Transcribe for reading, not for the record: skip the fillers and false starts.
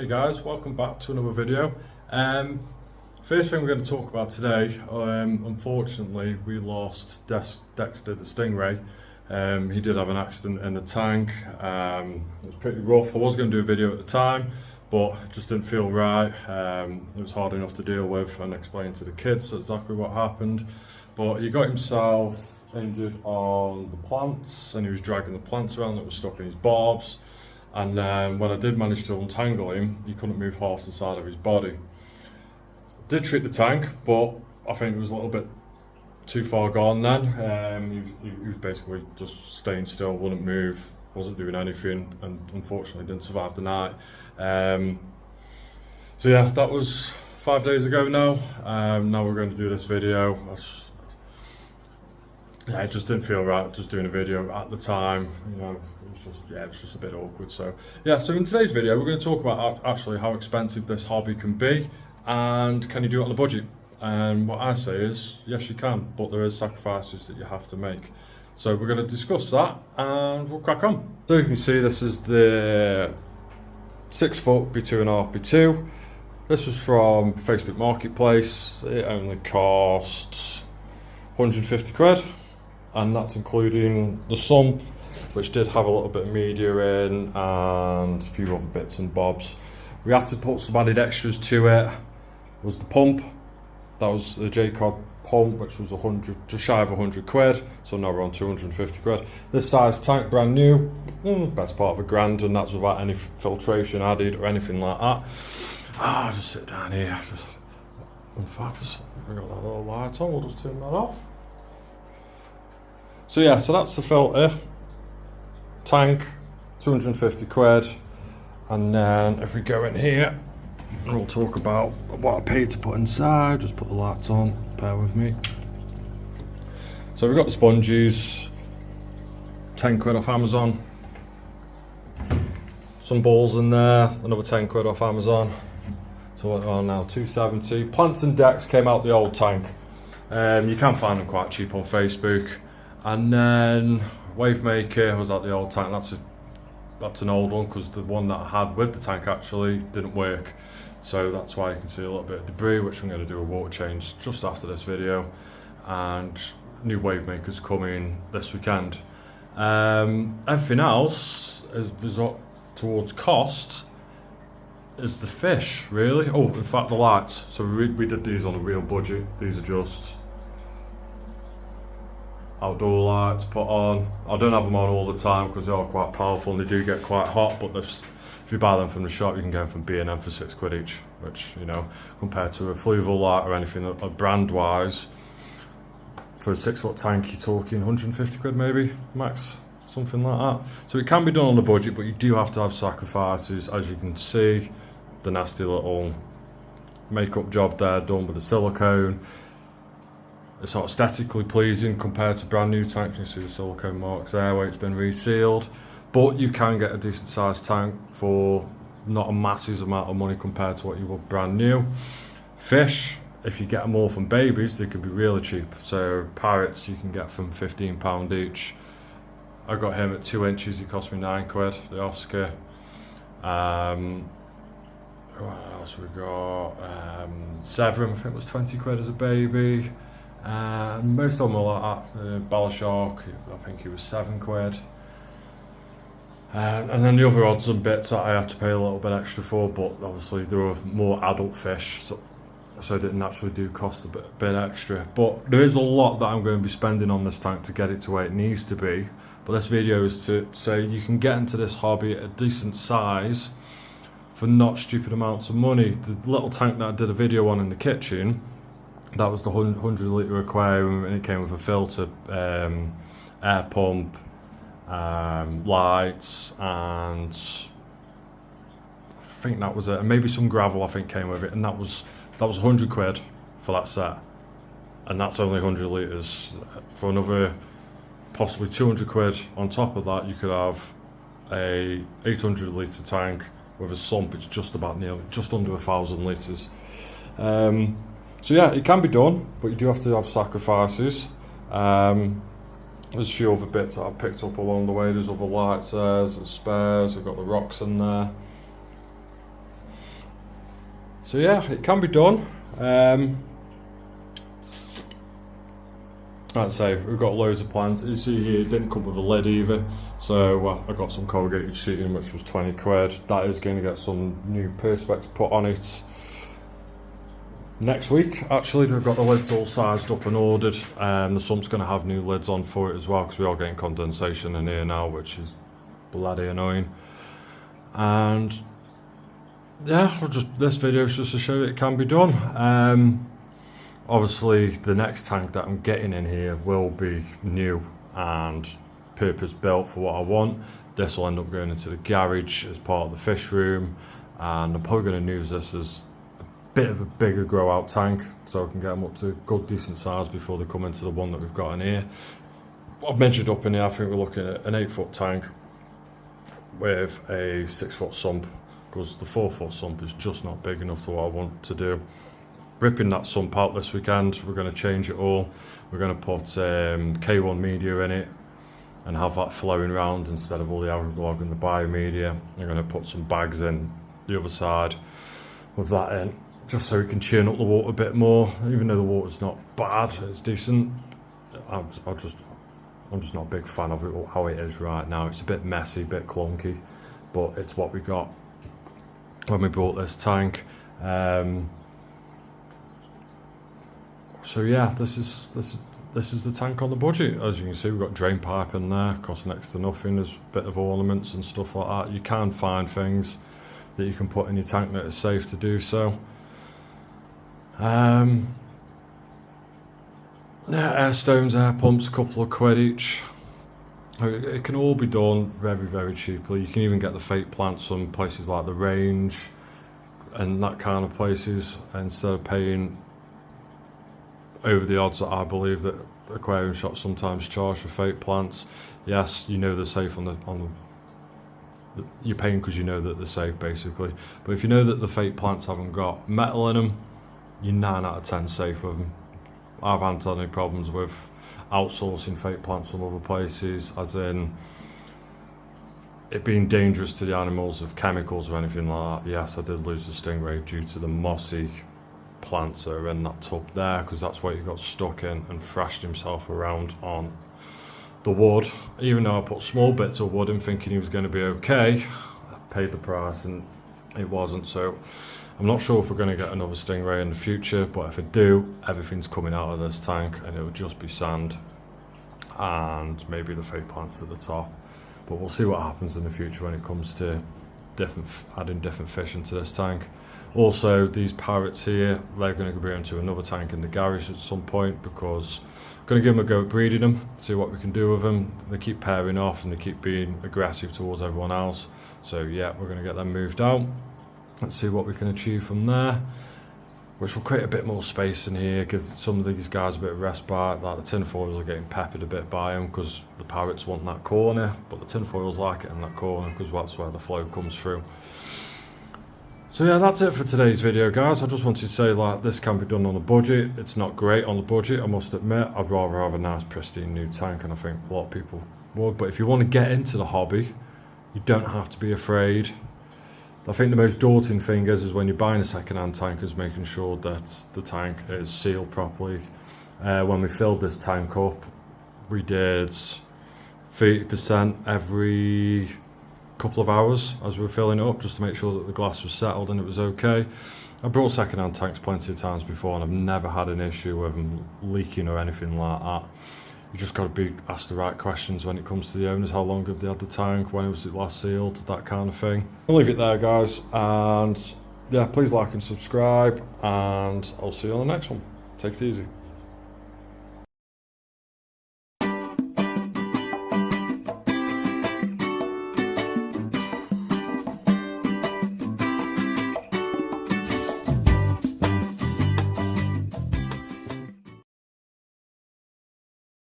Hey guys, welcome back to another video. First thing we're going to talk about today, unfortunately we lost Dexter the Stingray. He did have an accident in the tank. It was pretty rough. I was going to do a video at the time, but it just didn't feel right. It was hard enough to deal with and explain to the kids exactly what happened. But he got himself injured on the plants, and he was dragging the plants around that were stuck in his barbs. And when I did manage to untangle him, he couldn't move half the side of his body. Did treat the tank, but I think it was a little bit too far gone then. He was basically just staying still, wouldn't move, wasn't doing anything, and unfortunately didn't survive the night. So yeah, that was 5 days ago now. Now we're going to do this video. Yeah, it just didn't feel right just doing a video at the time, you know. It was just a bit awkward. So yeah, so in today's video we're going to talk about actually how expensive this hobby can be, and can you do it on a budget. And what I say is yes you can, but there is sacrifices that you have to make. So we're going to discuss that and we'll crack on. So you can see this is the 6 foot B2.5 B2. This was from Facebook Marketplace. It only cost 150 quid, and that's including the sump, which did have a little bit of media in and a few other bits and bobs. We had to put some added extras to it. Was the pump. That was the J-Cod pump, which was 100, just shy of 100 quid, so now we're on 250 quid. This size tank, brand new, best part of £1,000, and that's without any filtration added or anything like that. Just sit down here. In fact, we got that little light on, we'll just turn that off. So yeah, so that's the filter. Tank, 250 quid, and then if we go in here, we'll talk about what I paid to put inside. Just put the lights on, bear with me. So we've got the sponges, 10 quid off Amazon. Some balls in there, another 10 quid off Amazon. So what are now 270. Plants and decks came out the old tank. You can find them quite cheap on Facebook. And then Wavemaker was at the old tank. That's an old one, because the one that I had with the tank actually didn't work. So that's why you can see a little bit of debris, which I'm going to do a water change just after this video. And new Wavemaker's coming this weekend. Everything else is up towards cost is the fish, really. Oh, in fact the lights. So we did these on a real budget. These are just outdoor lights put on. I don't have them on all the time because they are quite powerful and they do get quite hot, but if you buy them from the shop you can get them from B&M for 6 quid each, which, you know, compared to a Fluval light or anything brand wise, for a 6 foot tank you're talking 150 quid maybe max, something like that. So it can be done on a budget, but you do have to have sacrifices. As you can see, the nasty little makeup job there done with the silicone. It's not aesthetically pleasing compared to brand new tanks. You see the silicone marks there where it's been resealed, but you can get a decent sized tank for not a massive amount of money compared to what you would brand new. Fish, if you get them all from babies, they can be really cheap. So parrots you can get from £15 each. I got him at 2 inches, he cost me 9 quid, the Oscar. What else we got? Severum, I think was 20 quid as a baby. Most of them were like that. Balashark, I think he was 7 quid. And then the other odds and bits that I had to pay a little bit extra for, but obviously there were more adult fish, so it didn't actually do cost a bit extra. But there is a lot that I'm going to be spending on this tank to get it to where it needs to be. But this video is to say you can get into this hobby at a decent size for not stupid amounts of money. The little tank that I did a video on in the kitchen, that was the 100 litre aquarium, and it came with a filter, air pump, lights, and I think that was it. And maybe some gravel I think came with it, and that was 100 quid for that set. And that's only 100 litres. For another possibly 200 quid on top of that, you could have a 800 litre tank with a sump. It's just under 1,000 litres. So yeah, it can be done, but you do have to have sacrifices. There's a few other bits that I picked up along the way. There's other lights there, there's spares, I've got the rocks in there. So yeah, it can be done. Like I say, we've got loads of plans. You see here, it didn't come with a lid either. So I got some corrugated sheeting, which was 20 quid. That is going to get some new perspex put on it next week. Actually, they've got the lids all sized up and ordered. The sump's going to have new lids on for it as well, because we are getting condensation in here now, which is bloody annoying. And yeah, this video is just to show that it can be done. Obviously, the next tank that I'm getting in here will be new and purpose built for what I want. This will end up going into the garage as part of the fish room, and I'm probably going to use this as a bit of a bigger grow out tank, so I can get them up to good decent size before they come into the one that we've got in here. I've measured up in here. I think we're looking at an 8-foot tank with a 6-foot sump, because the 4-foot sump is just not big enough for what I want to do. Ripping that sump out this weekend. We're going to change it all. We're going to put K1 media in it and have that flowing round instead of all the Agrolog and the biomedia. I'm going to put some bags in the other side with that in, just so we can churn up the water a bit more. Even though the water's not bad, it's decent. I'm just not a big fan of it how it is right now. It's a bit messy, a bit clunky, but it's what we got when we bought this tank. So yeah, this is the tank on the budget. As you can see, we've got drain pipe in there, costs next to nothing. There's a bit of ornaments and stuff like that. You can find things that you can put in your tank that is safe to do so. Yeah, air stones, air pumps, a couple of quid each. It can all be done very, very cheaply. You can even get the fake plants from places like the Range and that kind of places, instead of paying over the odds that I believe that aquarium shops sometimes charge for fake plants. Yes, you know they're safe you're paying because you know that they're safe basically. But if you know that the fake plants haven't got metal in them, you're 9 out of 10 safe with them. I haven't had any problems with outsourcing fake plants from other places, as in it being dangerous to the animals of chemicals or anything like that. Yes, I did lose the stingray due to the mossy plants that are in that tub there, because that's where he got stuck in and thrashed himself around on the wood. Even though I put small bits of wood in thinking he was going to be okay, I paid the price and it wasn't. So I'm not sure if we're going to get another stingray in the future, but if I do, everything's coming out of this tank and it'll just be sand and maybe the fake plants at the top. But we'll see what happens in the future when it comes to adding different fish into this tank. Also, these parrots here, they're going to go into another tank in the garage at some point, because I'm going to give them a go at breeding them, see what we can do with them. They keep pairing off and they keep being aggressive towards everyone else. So yeah, we're going to get them moved out. Let's see what we can achieve from there, which will create a bit more space in here, give some of these guys a bit of respite. Like the tinfoils are getting peppered a bit by them because the parrots want that corner, but the tinfoils like it in that corner because that's where the flow comes through. So yeah, that's it for today's video, guys. I just wanted to say, like, this can be done on a budget. It's not great on the budget, I must admit. I'd rather have a nice pristine new tank, and I think a lot of people would. But if you want to get into the hobby, you don't have to be afraid. I think the most daunting thing is when you're buying a second-hand tank, is making sure that the tank is sealed properly. When we filled this tank up, we did 30% every couple of hours as we were filling it up, just to make sure that the glass was settled and it was okay. I brought second-hand tanks plenty of times before and I've never had an issue with them leaking or anything like that. You just got to be asked the right questions when it comes to the owners. How long have they had the tank? When was it last sealed? That kind of thing. I'll leave it there, guys, and yeah, please like and subscribe, and I'll see you on the next one. Take it easy.